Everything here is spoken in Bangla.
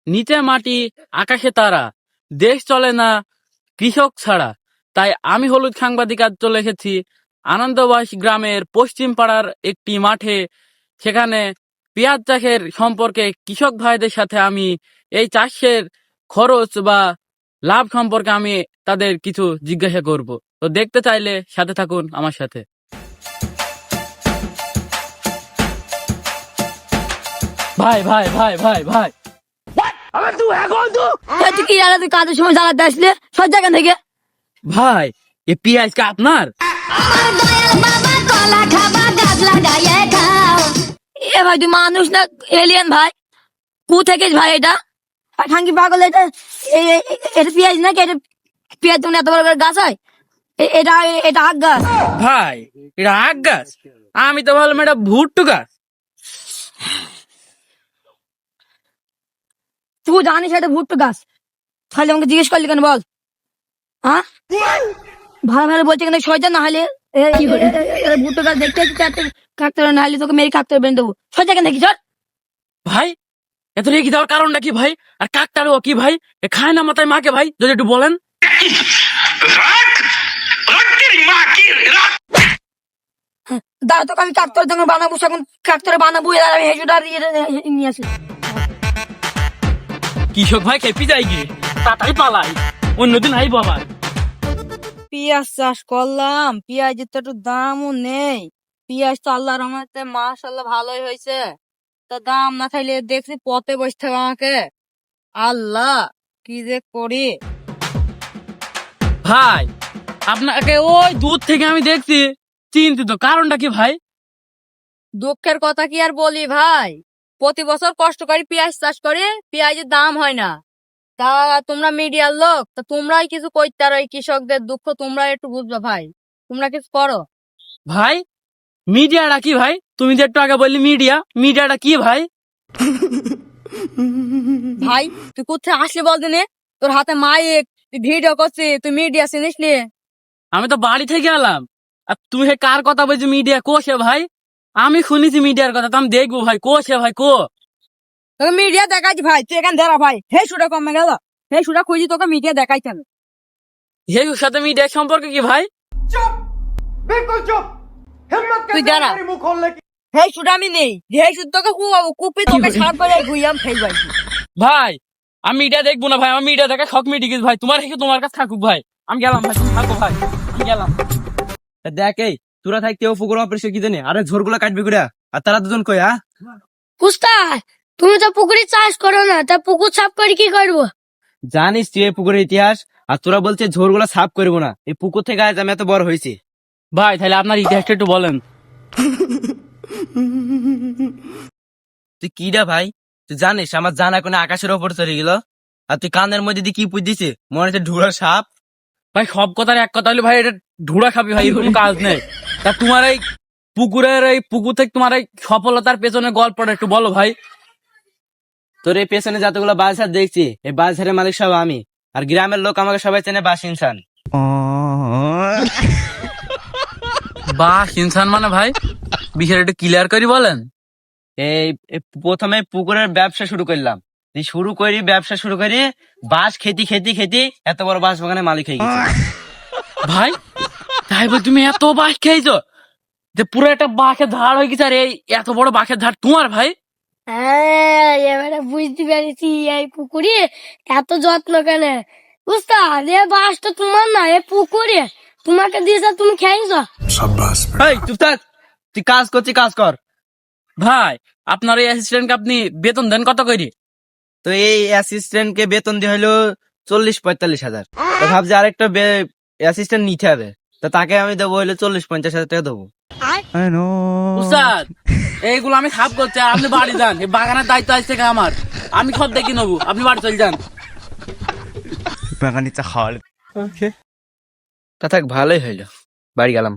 নিচে মাটি আকাশে তারা, দেশ চলে না কৃষক ছাড়া। তাই আমি হলুদ সাংবাদিক আজ চলে এসেছি আনন্দবাস গ্রামের পশ্চিম পাড়ার একটি মাঠে। সেখানে পেঁয়াজ চাষের সম্পর্কে কৃষক ভাইদের সাথে আমি এই চাষের খরচ বা লাভ সম্পর্কে আমি তাদের কিছু জিজ্ঞাসা করব। তো দেখতে চাইলে সাথে থাকুন আমার সাথে। ভাই ভাই ভাই ভাই ভাই তুই কি জানা, তুই কাজের সময় জ্বালাতে আসলে সব জায়গা থেকে। ভাই এ পেঁয়াজ কা আপনার? এ ভাই তুই মানুষ না এলিয়েন ভাই? কু থেকে ভাই এটা খাঙ্কি পাগল, এটা এটা পেঁয়াজ নাকি? এটা পেঁয়াজ তুমি এত বড় বড় গাছ হয়? এটা এটা আখ গাছ ভাই, এটা আখ গাছ? আমি তো ভাবলাম এটা ভুট্টু গাছ। তুই জানিস এটা ভুট্টো গাছ? তাহলে আমাকে জিজ্ঞেস করলি কেন বল? হ্যাঁ, ভালো ভালো বলছে কিন্তু সজা না হলে ভুট্টো গাছ দেখতে কাটতে না হলে তোকে মেরে কাটতে বেঁধে দেবো। সজা কেন দেখি চল ভাই এত রেখে দেওয়ার কারণটা কি ভাই? আর কাকটারও কি ভাই? এ খায় না মাথায় মাকে ভাই, যদি একটু বলেন। দাঁড়া, তোকে আমি কাকতর যখন বানাবো তখন কাকতরে বানাবো, আর আমি হেঁচুটা নিয়ে আসি। কৃষক ভাই খেপি যায় গিয়ে তাড়াতাড়ি পালাই, অন্যদিন আইবো আবার। পেঁয়াজ চাষ করলাম, পেঁয়াজের তো একটু দামও নেই। পেঁয়াজ তো আল্লাহর রহমতে মাশাআল্লাহ ভালোই হয়েছে, তা দাম না থাকলে দেখছি পথে বসে থাকে আমাকে। আল্লাহ কি যে করি। ভাই আপনাকে ওই দূর থেকে আমি দেখছি চিন্তিত, কারণটা কি ভাই? দুঃখের কথা কি আর বলি ভাই, প্রতি বছর কষ্ট করি পেঁয়াজ চাষ করে, পেঁয়াজের দাম হয় না। তা তোমরা মিডিয়ার লোক, তা তোমরাই কিছু কইতে পারো, এই কৃষকদের দুঃখ তোমরা একটু বুঝবে ভাই, তোমরা কিছু করো। ভাই মিডিয়াটা কি ভাই? তুমি যে একটু আগে বললি মিডিয়াটা কি ভাই? ভাই তুই কোথায় আসলি বল দিনে? তোর হাতে মাইক, তুই ভিডিও করছিস, তুই মিডিয়া চিনিস নি? আমি তো বাড়ি থেকে এলাম, আর তুমি হে কার কথা বলছো মিডিয়া? কোষে ভাই, আমি শুনেছি মিডিয়ার কথা, তো আমি দেখবো ভাই কোষে ভাই কো। তোকে মিডিয়া দেখাইছি ভাই, তুই এখানে দাঁড়া ভাই। হে সুটা কমে গেল, হে সুটা খুঁজি তোকে মিডিয়া দেখাইতে হবে। এর সাথে মিডিয়ার সম্পর্ক কি ভাই? बिल्कुल चुप। हिम्मत তুই कैसे দাঁড়া, मेरी मुंह खोलने की? হে সুটা আমি নেই, হে সুদ তোকে কুপি তোকে সাত করে ঘুইয়াম ফেলবাই। ভাই আমি মিডিয়া দেখবো না ভাই, আমার মিডিয়া দেখা শখ মিটি গেছে ভাই। তোমার হেকে তোমার কাছে থাকুক ভাই, আমি গেলাম ভাই, তুমি থাকো ভাই, আমি গেলাম। দেখ এই তোরা থাকতে ও পুকুর অপরিষ্কার কি জানি, আরে ঝোরগুলা কাটবি করে। আর তারা দুজন কই হ্যাঁ? উস্তাদ তুমি তো পুকুরে চাষ করো না, তা পুকুর সাফ করে কি করবো? জানিস তুই এই পুকুরের ইতিহাস, আর তোরা বলছে ঝোরগুলা সাফ করবো না। এই পুকুর থেকে আজ আমি এত বড় হয়েছি। ভাই তাহলে আপনার ইতিহাসটা একটু বলেন। তুই কিরা ভাই? তুই জানিস আমার জানা কোনো আকাশের ওপর চলে গেল, আর তুই কানের মধ্যে দিয়ে কি পুজ দিছি? মনে হচ্ছে ঢুড়া সাপ। ভাই সব কথার এক কথা হলে ভাই এটা ঢুড়া খাবি ভাই, এরকম কাজ নেই। তা তোমার এই পুকুর থেকে তোমার এই সফলতার পেছনে গল্পটা একটু বলো ভাই। তোর এই পেছনে যতগুলো বাজার দেখছি, এই বাজারের মালিক সব আমি। আর গ্রামের লোক আমাকে সবাই চেনে বাস ইনসান। বাহ ইনসান মানে ভাই বিষয়টা একটু ক্লিয়ার করে বলেন। এই এই প্রথমে পুকুরের ব্যবসা শুরু করলাম, ব্যবসা শুরু করি বাঁশ খেতি খেতি খেতি এত বড় বাঁশ বাগানের মালিক হয়ে গেছি। ভাই তাই বল তুমি এত বাঘ খেয়েছো যে পুরো একটা বাঘের ধার হয়ে গেছে, আর এই এত বড় বাঘের ধার তোমার ভাই? হ্যাঁ এবারে বুঝতে পেরেছি এই পুকুরে এত যত্ন কেন। উস্তাদ এ বাস তো তোমার না, এ পুকুরে তোমাকে দিয়েছে, তুমি খেয়েছো। এই চুপ থাক, তুই কাজ করছিস কাজ কর। ভাই আপনার এই অ্যাসিস্ট্যান্টকে আপনি বেতন দেন কত করে? তো এই অ্যাসিস্ট্যান্ট কে বেতন দিয়ে হলো 40-45 হাজার। তো ভাবছি আরেকটা অ্যাসিস্ট্যান্ট নিতে হবে, তো তাকে আমি দেবো হলো 40-50 হাজার টাকা দেবো। উস্তাদ এইগুলো আমি খাপ করছি, আর আপনি বাড়ি যান, এই বাগানের দায়িত্ব আজ থেকে আমার, আমি সব দেখি নেবো, আপনি বাড়ি চলে যান। তা থাক ভালোই হইলো, বাড়ি গেলাম।